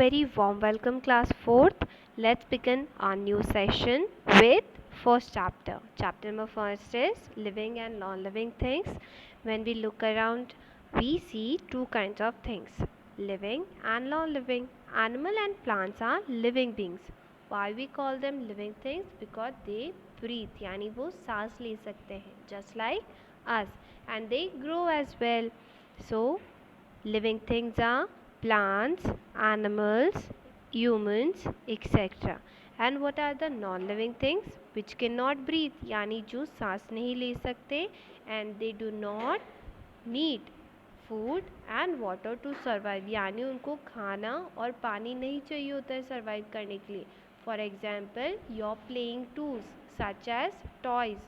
very warm welcome class 4th. Let's begin our new session with first chapter. Chapter number first is living and non-living things. When we look around, we see two kinds of things, living and non-living. Animal and plants are living beings. Why we call them living things? Because they breathe, यानी वो सांस ले सकते हैं, just like us, and they grow as well. So living things are plants, animals, humans, etc. And what are the non-living things? Which cannot breathe, यानी जो सांस नहीं ले सकते, and they do not need food and water to survive, यानी उनको खाना और पानी नहीं चाहिए होता है सर्वाइव करने के लिए. For example, your playing tools such as toys.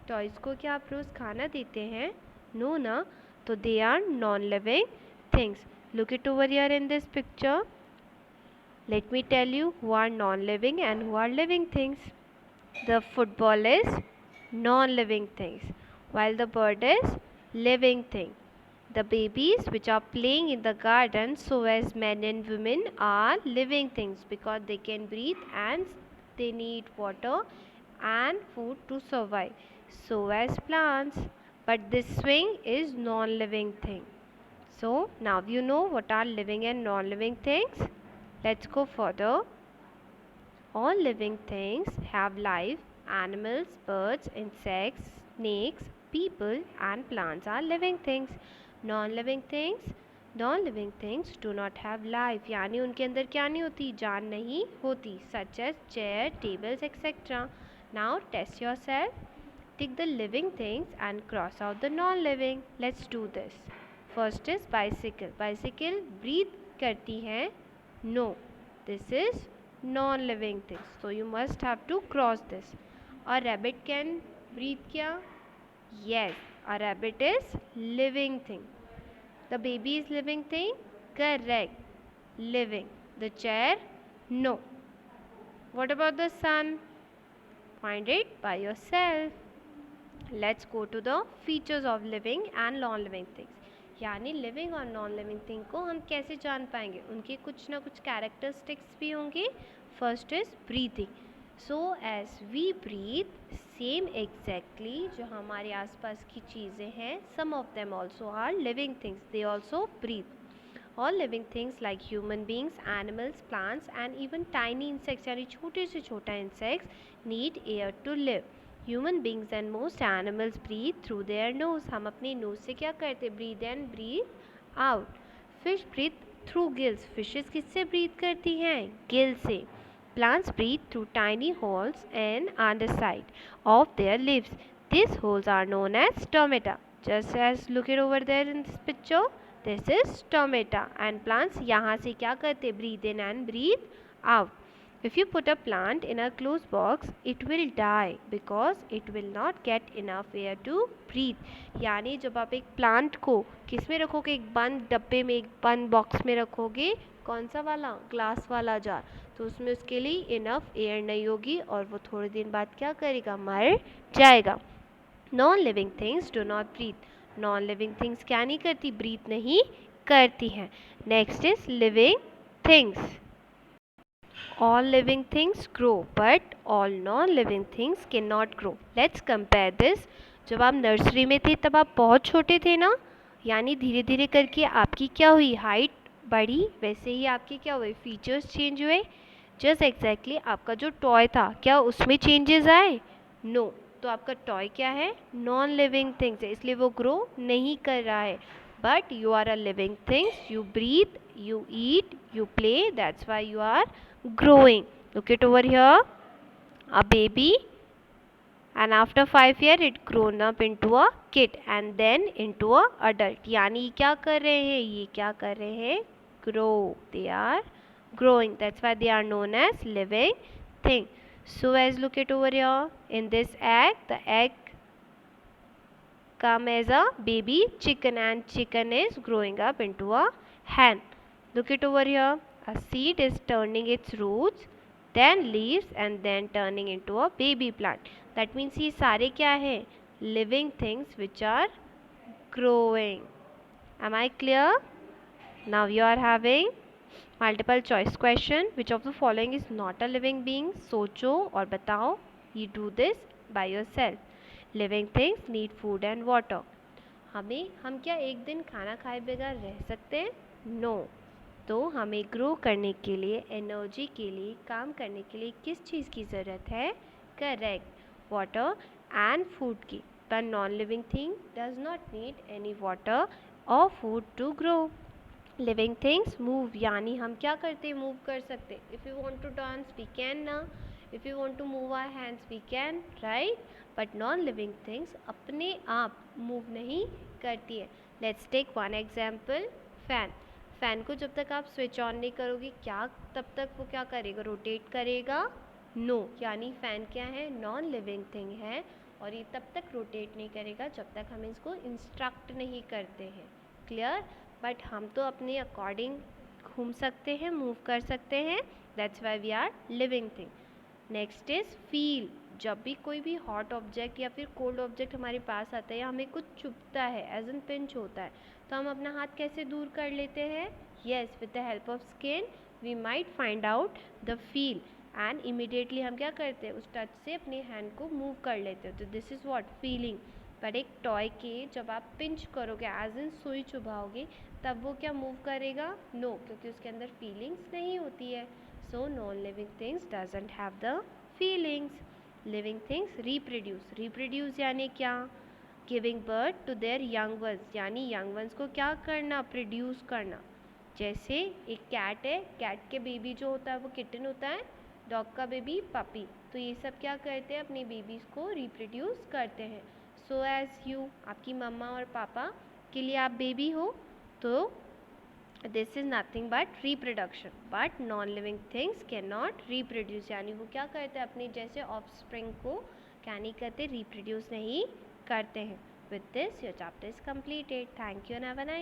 Toys को क्या आप रोज़ खाना देते हैं? नो ना. तो they are non-living things. Look it over here in this picture. Let me tell you who are non-living and who are living things. The football is non-living things, while the bird is living thing. The babies which are playing in the garden, so as men and women, are living things because they can breathe and they need water and food to survive. So as plants, but this swing is non-living thing. So now you know what are living and non-living things. Let's go further. All living things have life. Animals, birds, insects, snakes, people and plants are living things. Non-living things do not have life, यानी उनके अंदर क्या नहीं होती, जान नहीं होती, such as chair, tables, etc. Now test yourself. Tick the living things and cross out the non-living. Let's do this. First is bicycle. Bicycle breathe करती है? No. This is non-living things. So you must have to cross this. A rabbit can breathe क्या? Yes. A rabbit is living thing. The baby is living thing? Correct. Living. The chair? No. What about the sun? Find it by yourself. Let's go to the features of living and non-living things. यानी living और non living thing को हम कैसे जान पाएंगे? उनके कुछ ना कुछ कैरेक्टरिस्टिक्स भी होंगे. First is breathing. So as we breathe same exactly जो हमारे आसपास की चीज़ें हैं, some of them also are living things. They also breathe. All living things like human beings, animals, plants and even tiny insects यानी छोटे से छोटा insects need air to live. Human beings and most animals breathe through their nose. हम अपने nose से क्या करते? Breathe and breathe out. Fish breathe through gills. Fishes किससे breathe करती हैं? Gill से. Plants breathe through tiny holes in underside of their leaves. These holes are known as stomata. Just as look it over there in this picture. This is stomata. And plants यहाँ से क्या करते? Breathe in and breathe out. If you put a plant in a closed box, it will die because it will not get enough air to breathe. यानी जब आप एक plant को किस में रखोगे? एक बंद डब्बे में, एक बंद बॉक्स में रखोगे. कौन सा वाला? ग्लास वाला जार. तो उसमें उसके लिए इनफ एयर नहीं होगी और वो थोड़े दिन बाद क्या करेगा? मर जाएगा. Non living things do not breathe. Non living things क्या नहीं करती? ब्रीथ नहीं करती हैं. Next is living things. All living things grow, but all non-living things cannot grow. Let's compare this. जब आप नर्सरी में थे तब आप बहुत छोटे थे ना, यानी धीरे धीरे करके आपकी क्या हुई? हाइट बढ़ी. वैसे ही आपके क्या हुए? फीचर्स चेंज हुए. जस्ट एग्जैक्टली आपका जो टॉय था क्या उसमें चेंजेस आए? नो. तो आपका टॉय क्या है? नॉन लिविंग थिंग्स है, इसलिए वो ग्रो नहीं कर रहा है. But you are a living things. You breathe, you eat, you play. That's why you are growing. Look it over here. A baby, and after 5 years it grown up into a kid and then into a adult. यानी क्या कर रहे हैं? ये क्या कर रहे हैं? Grow. They are growing. That's why they are known as living thing. So as look it over here in this egg, the egg come as a baby chicken and chicken is growing up into a hen. Look it over here. A seed is turning its roots, then leaves and then turning into a baby plant. That means ये सारे क्या है? Living things which are growing. Am I clear? Now you are having multiple choice question, which of the following is not a living being? सोचो और बताओ. You do this by yourself. Living things need food and water. हम क्या एक दिन खाना खाए बगैर रह सकते हैं? नो. तो हमें ग्रो करने के लिए, एनर्जी के लिए, काम करने के लिए किस चीज़ की ज़रूरत है? करेक्ट, वाटर एंड फूड की. पर non living thing does not need any water और food to grow. Living things move, यानी हम क्या करते हैं? मूव कर सकते. If you want to dance we can ना. If you want to move our hands we can, right. But non living things अपने आप मूव नहीं करती है. Let's take one example. Fan. Fan को जब तक आप स्विच ऑन नहीं करोगे, क्या तब तक वो क्या करेगा? रोटेट करेगा? नो. यानी फैन क्या है? नॉन लिविंग थिंग है और ये तब तक रोटेट नहीं करेगा जब तक हम इसको इंस्ट्रक्ट नहीं करते हैं. क्लियर? बट हम तो अपने अकॉर्डिंग घूम सकते हैं, मूव कर सकते हैं. That's why we are living thing. Next is feel. जब भी कोई भी हॉट ऑब्जेक्ट या फिर कोल्ड ऑब्जेक्ट हमारे पास आता है या हमें कुछ चुभता है, एज एन पिंच होता है, तो हम अपना हाथ कैसे दूर कर लेते हैं? Yes, with the help of skin we might find out the feel and immediately हम क्या करते हैं? उस टच से अपने हैंड को मूव कर लेते हैं. तो दिस इज़ व्हाट? फीलिंग. पर एक टॉय के जब आप पिंच करोगे, एज इन सुई चुभाओगे, तब वो क्या मूव करेगा? नो, क्योंकि उसके अंदर फीलिंग्स नहीं होती है. So non living things doesn't have the feelings. Living things reproduce. Reproduce यानी क्या? Giving birth to their young ones, यानी यंग वंस को क्या करना? प्रोड्यूस करना. जैसे एक कैट है, कैट के बेबी जो होता है वो किटन होता है, डॉग का बेबी पपी. तो ये सब क्या करते हैं? अपने बेबीज़ को रिप्रोड्यूस करते हैं. सो एज यू, आपकी मम्मा और पापा के लिए आप बेबी हो, तो this is nothing but reproduction. But non living things can not reproduce, यानी वो क्या करते हैं? अपने जैसे ऑफस्प्रिंग को क्या नहीं करते? रिप्रोड्यूस नहीं करते हैं. With this your chapter is completed. Thank you and have a nice